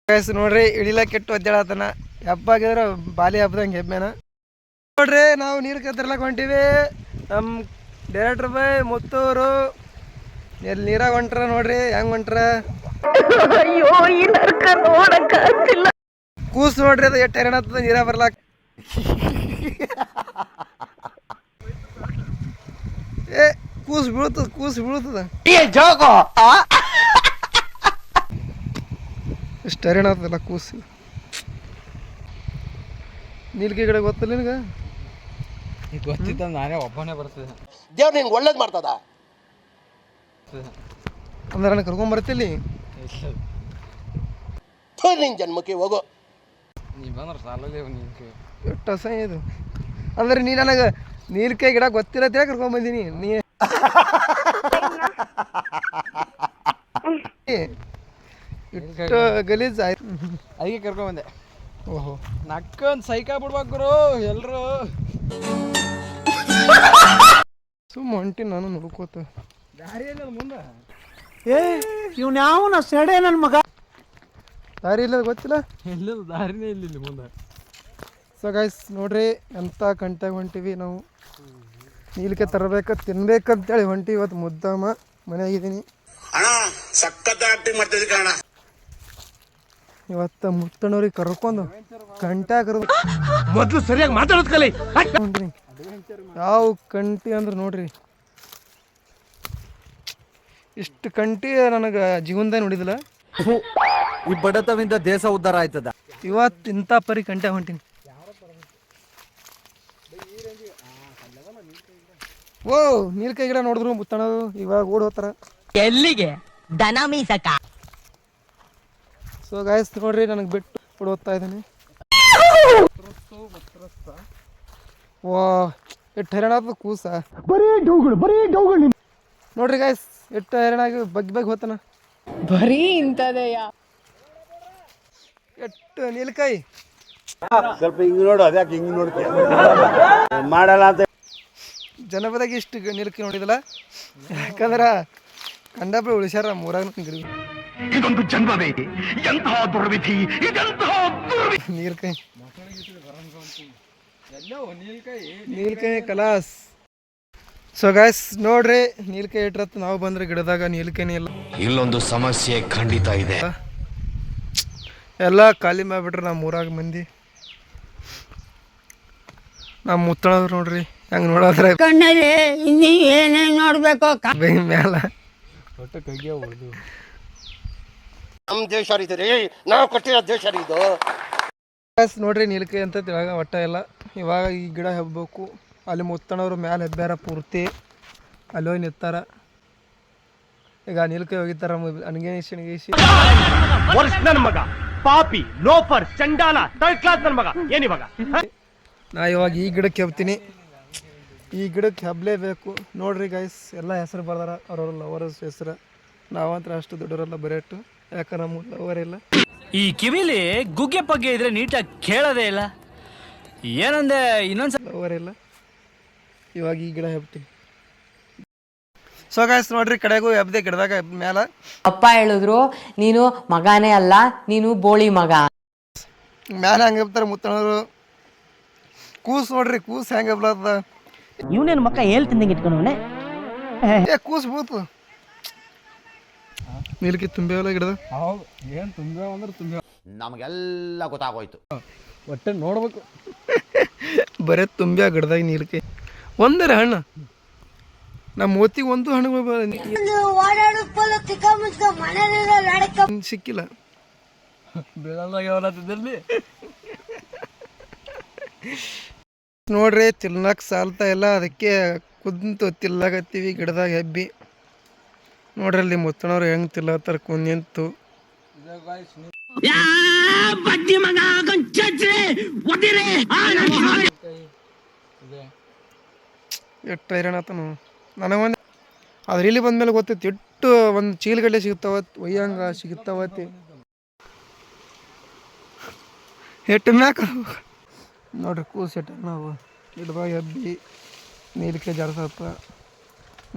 ವಯಸ್ಸು ನೋಡ್ರಿ ಇಳಿಲ ಕೆಟ್ಟು ಒದ್ದಾಡತನ ಹಬ್ಬ ಆಗಿದ್ರೆ ಬಾಲಿ ಹಬ್ಬದಂಗೆ ಹೆಮ್ಮೆನ ನೋಡ್ರಿ ನಾವು ನೀರು ಕತ್ತರ್ಲಕ್ಕೆ ಹೊಂಟಿವಿ. ನಮ್ಮ ಡೈರೆಕ್ಟರ್ ಬೈ ಮುತ್ತೂರು ಎಲ್ಲಿ ನೀರಾಗ ಹೊಂಟ್ರ ನೋಡ್ರಿ ಹೆಂಗ್ ಹೊಂಟ್ರ. ಅಯ್ಯೋ ಈ ನರ್ಕ ನೋಡಕ್ಕಾಗ್ತಿಲ್ಲ. ಕೂಸು ನೋಡ್ರಿ ಅದು ಎಷ್ಟು ಹೈರಾಣ ಆಗ್ತದ ನೀರಾಗ ಬರ್ಲಾಕ. ಏ ಕೂಸು ಬೀಳ್ತದ ಎಷ್ಟು ಹೈರಾಣ ಆಗ್ತದಲ್ಲ ಕೂಸು. ನೀಲ್ಕೆ ಗಿಡ ಗೊತ್ತಲ್ಲ ನಿನಗೆ? ಈಗ ಗೊತ್ತಿತ್ತ ನಾನೇ ಒಬ್ಬನೇ ಬರ್ತದೆ. ದೇವ್ರು ನಿನ್ಗೆ ಒಳ್ಳೇದು ಮಾಡ್ತದ ಅಂದ್ರೆ ನನಗೆ ಕರ್ಕೊಂಬರ್ತಿಲ್ಲಿ ನಿನ್ ಜನ್ಮಕ್ಕೆ ಹೋಗೋ. ನೀ ಬಂದ್ರೆ ಸಾಲಲ್ಲೇ ಎಷ್ಟು ಅಸಹ್ಯ ಇದು. ಅಂದ್ರೆ ನೀ ನನಗೆ ನೀಲ್ಕೆ ಗಿಡ ಗೊತ್ತಿಲ್ಲ ಅಂತ ಕರ್ಕೊಂಬಂದಿನಿ. ನೀ ಇಷ್ಟು ಗಲೀಜ್ ಆಯ್ತು ಅದಕ್ಕೆ ಕರ್ಕೊಂಬಂದೆ. ಓಹೋ ನಕ್ಕೊಂದು ಸೈಕಾ ಬಿಡ್ಬೇಕ್ರು ಎಲ್ರು. ಸುಮ್ಮ ಹೊಂಟಿ ನಾನು ನೋಡ್ಕೋತ ದಾರಿಯಲ್ಲಿ ಮುಂದೆ ಇವ್ನು ಯಾವ ಸೆಡೆ ನನ್ನ ಮಗ. ದಾರಿ ಇಲ್ಲ ಗೊತ್ತಿಲ್ಲ, ಎಲ್ಲದು ದಾರಿನೇ ಇಲ್ಲ ಮುಂದೆ. ಸೊ ಗೈಸ್ ನೋಡ್ರಿ ಎಂಥ ಗಂಟೆಗೆ ಹೊಂಟಿವಿ ನಾವು. ನೀಲ್ಕೆ ತರಬೇಕು ತಿನ್ಬೇಕಂತೇಳಿ ಹೊಂಟಿ. ಇವತ್ತು ಮುದ್ದಮ್ಮ ಮನೆಯಾಗಿದ್ದೀನಿ. ಇವತ್ತು ಮುತ್ತಣ್ಣವ್ರಿಗೆ ಕರ್ಕೊಂಡು ಗಂಟೆ ಮೊದಲು ಸರಿಯಾಗಿ ಮಾತಾಡೋದು ಕಲಿ. ಯಾವ ಕಂಟಿ ಅಂದ್ರೆ ನೋಡ್ರಿ ಇಷ್ಟು ಕಂಟಿ ನನಗೆ ಜೀವನದಾಗ ನೋಡಿದಿಲ್ಲ. ಈ ಬಡತವಿಂದ ದೇಶ ಉದ್ಧಾರ ಆಯ್ತದ. ಇವತ್ತು ಇಂಥ ಪರಿ ಕಂಟೆ ಹೊಂಟೀನಿ. ಓ ನೀಲ್ಕೈ ಗಿಡ ನೋಡಿದ್ರು ಮುತ್ತಣ್ಣದು ಇವಾಗ ಓಡ್ ಹೋಗ್ತಾರ ಎಲ್ಲಿಗೆ ದನ ಮೀಸಕ. ಸೊ ಗಾಯ್ಸ್ ನೋಡ್ರಿ ನನಗೆ ಬಿಟ್ಟು ಓಡ್ ಹೋಗ್ತಾ ಇದ್ದೀನಿ. ವಾ ಎಷ್ಟು ಹೈರಾಣ ಆಗ್ತದ ಕೂಸ. ನೋಡ್ರಿ ಗಾಯ್ಸ್ ಎಷ್ಟು ಹೈರಾಣ ಆಗಿ ಬಗ್ಗೆ ಹೋಗ್ತಾನ. ಬರೀ ಇಂಥದೆಯಾ ಎಷ್ಟು ನೀಲ್ಕಾಯಿ ಸ್ವಲ್ಪ ಹಿಂಗ್ ನೋಡು, ಅದ್ಯಾಕೆ ಹಿಂಗ್ ನೋಡ್ತೀಯ ಮಾಡಲ್ಲ ಅಂತ. ಜನಪದಾಗ ಇಷ್ಟು ನೀಲ್ಕೈ ನೋಡಿದಲ್ಲ. ಯಾಕಂದ್ರೆ ಕಂಡಪಡೆ ಉಳಿಸ್ಯಾರ ಮೂರಾಗ ಗಿಡ. ಇದೊಂದು ಜನ್ಮವೇ, ಎಂತಹ ದುರ್ವಿಧಿ, ಇದೆಂತಹ ನೀಲ್ಕೈ ನೀಲ್ಕೈ ಕಲಾಸ್. ಸೊ ಗಾಯ್ಸ್ ನೋಡ್ರಿ ನೀಲ್ಕೈ ಇಟ್ರತ್ ನಾವು ಬಂದ್ರೆ ಗಿಡದಾಗ ನೀಲ್ಕೈನೇ ಇಲ್ಲ. ಇಲ್ಲೊಂದು ಸಮಸ್ಯೆ ಖಂಡಿತ ಇದೆ. ಎಲ್ಲ ಖಾಲಿ ಮಾಡಿಬಿಟ್ರೆ ನಮ್ಮ ಊರಾಗ ಮಂದಿ. ನಮ್ಮ ಮುತ್ತಣದ್ರು ನೋಡ್ರಿ ಹೆಂಗೆ ನೋಡೋದ್ರೆ ಕಣ್ಣಲ್ಲಿ ಇನ್ನೀ ಏನೇನು ನೋಡ್ಬೇಕು ಮ್ಯಾಲ ಒಟ್ಟು ಕೈಗೆ ಹೊಡೆದು. ನಮ್ಮ ದೇಶ ರೀ, ನಾವು ಕಟ್ಟಿರೋ ದೇಶ ರೀ ಇದು. ನೋಡ್ರಿ ನೀಲ್ಕೈ ಅಂತ ತಿಳಗ ಒಟ್ಟ ಎಲ್ಲ. ಇವಾಗ ಈ ಗಿಡ ಹೆಬ್ಬಬೇಕು. ಅಲ್ಲಿ ಮುತ್ತಣವ್ರು ಮ್ಯಾಲೆ ಹೆಬ್ಬ್ಯಾರ ಪೂರ್ತಿ ಅಲ್ಲಿ ಹೋಗಿ ನಿತ್ತಾರ. ಈಗ ನೀಲ್ಕೈ ಹೋಗಿತ್ತಾರ ಅನ್ಗೇಸಿ ನನ್ನ ಮಗ ಪಾಪಿ ಲೋಫರ್ ಚಂಡಾಲ ಥರ್ಡ್ ಕ್ಲಾಸ್ ನನ್ನ ಮಗ ಏನಿವಾಗ. ನಾ ಇವಾಗ ಈ ಗಿಡಕ್ಕೆ ಹೆಬ್ತೀನಿ. ಈ ಗಿಡಕ್ಕೆ ಹೆಬ್ಲೇಬೇಕು. ನೋಡ್ರಿ ಗೈಸ್ ಎಲ್ಲ ಹೆಸರು ಬರ್ದಾರ ಅವ್ರವ್ರ ಲವರ್ಸ್ ಹೆಸರು. ನಾವಂತ್ರ ಅಷ್ಟು ದೊಡ್ಡವರೆಲ್ಲ ಬರೇಟು. ಯಾಕಂದ್ರೆ ನಮ್ಮ ಲವರ್ ಇಲ್ಲ. ಈ ಕಿವಿಲಿ ಗುಗ್ಗೆ ಪಗ್ಗೆ ಇದ್ರೆ ನೀಟಾಗಿ ಕೇಳೋದೇ ಇಲ್ಲ. ಏನಂದೆ ಇನ್ನೊಂದ್ಸಲ ಲವರ್ ಇಲ್ಲ. ಇವಾಗ ಈ ಗಿಡ ಹೆಬ್ತೀನಿ. ಸೊ ಗೈಸ್ ನೋಡ್ರಿ ಕಡೆಗೂ ಹೆಬ್ದೆ ಗಿಡದಾಗ ಮ್ಯಾಲ. ಅಪ್ಪ ಹೇಳಿದ್ರು ನೀನು ಮಗನೇ ಅಲ್ಲ, ನೀನು ಬೋಳಿ ಮಗ. ಮ್ಯಾಲೆ ಹಂಗೆ ಹೆಬ್ತಾರೆ ಮುತ್ತಣವರು. ಕೂಸು ನೋಡ್ರಿ ಕೂಸು ಹೆಂಗೆ ಹೆಬ್ಲದ. ಇವನೇನು ಮಕ್ಕ ಹೇಳ್ತಿದ್ದಂಗೆ ಇಟ್ಕೊಂಡವನೆ. ಏ ಕೂಸು ಬೀಳ್ತು. ನೀಲ್ಕಿ ತುಂಬ್ಯಾವಲ್ಲ ಗಿಡದ. ಹೌದು ಏನು ತುಂಬ ಅಂದ್ರೆ ತುಂಬ ನಮಗೆಲ್ಲ ಗೊತ್ತಾಗೋಯ್ತು. ಒಟ್ಟೆ ನೋಡ್ಬೇಕು. ಬರೇ ತುಂಬ್ಯಾ ಗಿಡದಾಗ ನೀಲ್ಕೈ ಒಂದರ ಹಣ್ಣು. ನಮ್ಮ ಮೂತಿಗೆ ಒಂದು ಹಣ್ಣುಗಳು ಸಿಕ್ಕಿಲ್ಲ. ಬೀಳಲ್ಲಾಗ್ಯಾವಲ್ಲಿ. ನೋಡ್ರಿ ತಿನ್ನಕ್ಕೆ ಸಾಲ್ತಾ ಇಲ್ಲ. ಅದಕ್ಕೆ ಕುಂತು ತಿಲ್ಲಾಗತ್ತೀವಿ ಗಿಡದಾಗ ಹೆಬ್ಬಿ. ನೋಡ್ರಿ ಅಲ್ಲಿ ಮುತ್ತಣವ್ರು ಹೆಂಗೆ ತಿಲ್ಲತ್ತಾರ ಕುಂತು. ಎಷ್ಟು ಹೈರಾಣ ಆತನು ನನಗೊಂದು. ಅದ್ರ ಇಲ್ಲಿ ಬಂದ್ಮೇಲೆ ಗೊತ್ತೈತಿ ಎಷ್ಟು ಒಂದು ಚೀಲಗಡ್ಡೆ ಸಿಗ್ತಾವತ್ ಒಯ್ಯಂಗ ಸಿಗ್ತಾವತಿ. ಎಷ್ಟು ಮ್ಯಾಕ ನೋಡ್ರಿ ಕೂಸು ಎಟ್ಟ ನಾವು ಗಿಡದಾಗ ಹೆಬ್ಬಿ ನೀಲ್ಕೈ ಜಾಡ್ಸತ್ತ.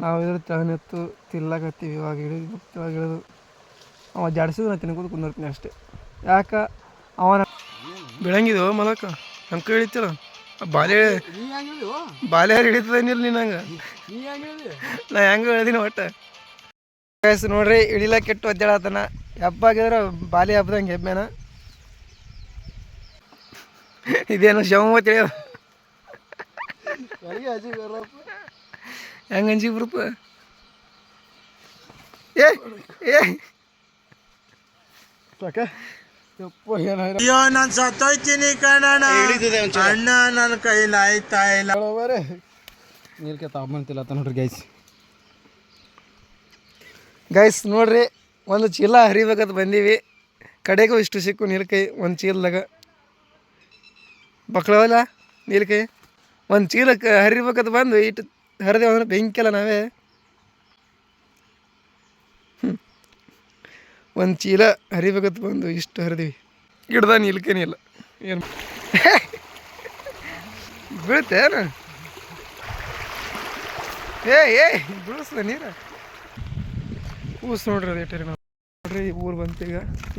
ನಾವು ಇದ್ರ ತೆಳನೆತ್ತು ತಿಲ್ಲಕತ್ತೀವಿ. ಇವಾಗ ಇಳಿದು ಅವ ಜಾಡಿಸಿದ್ರೆ ನಾನು ತಿನ್ಕೋದು ಕುಂದಿರ್ತೀನಿ ಅಷ್ಟೇ. ಯಾಕ ಅವನ ಬೆಳಂಗಿದು ಮಲಕ ನಮ್ಮ ಕೈ ಹಿಡಿತಿಲ್ಲ ಬಾಲೆ ಬಾಲೆ ಹಿಡಿತದೇನಿಲ್ಲ ನೀನು ಹಂಗೆ ನಾ ಹೆಂಗೆ ಹೇಳ್ದೀನಿ ಒಟ್ಟು ಗೈಸ್ ನೋಡ್ರಿ ಇಳಿಲ ಕೆಟ್ಟು ಒದ್ದಾಡತನ ಹಬ್ಬಾಗಿದ್ರೆ ಬಾಲಿ ಹಬ್ಬದಂಗೆ ಹೆಮ್ಮೆನ ಇದೇನು ಶವ ತಿಳಿಯ ಹೆಂಗೆ ಅಂಜಿ ಬರಪ್ಪ ಏ ಏ ನಾನು ಸತ್ತೋಯ್ತೀನಿ ಕಣ ಅಣ್ಣ ನನ್ನ ಕೈಲಿ ಆಯ್ತಾ ಇಲ್ಲ ನೀರ್ಕೆ ತಗೊಂಬಂತಿಲ್ಲ ನೋಡ್ರಿ ಗೈಸ್ ನೋಡ್ರಿ ಒಂದು ಚೀಲ ಹರಿಬೇಕಂತ ಬಂದೀವಿ ಕಡೆಗೂ ಇಷ್ಟು ಸಿಕ್ಕು ನೀಲ್ಕೈ ಒಂದು ಚೀಲದಾಗ ಮಕ್ಕಳವಲ್ಲ ನೀಲ್ಕೈ ಒಂದು ಚೀಲಕ್ಕೆ ಹರಿಬೇಕಂತ ಬಂದು ಇಟ್ಟು ಹರಿದೇವು ಅಂದ್ರೆ ಬೆಂಕಿಲ್ಲ ನಾವೇ ಒಂದು ಚೀಲ ಹರಿಬೇಕಂತ ಬಂದು ಇಷ್ಟು ಹರಿದೀವಿ ಗಿಡದ ನೀಲ್ಕೇನೇ ಇಲ್ಲ ಏನು ಬೀಳ್ತೇನು ಏ ಬೀಳಿಸ್ದ ನೀರು ಕೂಸ್ ನೋಡ್ರಿ ಅದು ಇಟ್ಟರಿ ನಾವು ನೋಡ್ರಿ ಊರು ಬಂತು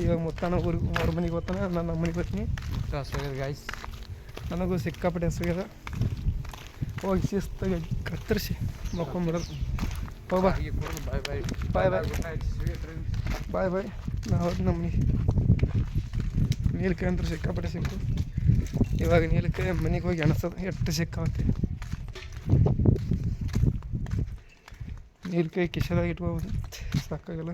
ಈಗ ಮುತ್ತಾನ ಊರಿಗೆ ಅವ್ರ ಮನೆಗೆ ಹೋಗ್ತಾನೆ ನಾನು ನಮ್ಮ ಮನೆಗೆ ಬರ್ತೀನಿ ಗಾಯ್ಸ್ ನನಗೂ ಸಿಕ್ಕಾಪಟ್ಟೆ ಹಸುಗದ ಹೋಗಿ ಶಿಸ್ತಾಗಿ ಕತ್ತರಿಸಿ ಮಕ್ಕೊಂಬಿಡೋದು ಹೋಗ್ಬಾ ಬಾಯ್ ಬಾಯ್ ನಾವು ನಮ್ಮ ಮನೆ ನೀಲ್ಕೈ ಅಂತ ಸಿಕ್ಕಾಪಟ್ಟೆ ಸಿಕ್ಕು ಇವಾಗ ನೀಲ್ಕೈ ಮನೆಗೆ ಹೋಗಿ ಅನಿಸೋದು ಎಷ್ಟು ಸಿಕ್ಕಾಗುತ್ತೆ ನೀಲ್ಕೈ ಕಿಶೆದಾಗ ಇಟ್ಕೋಬೋದು ಸಾಕಾಗಲ್ಲ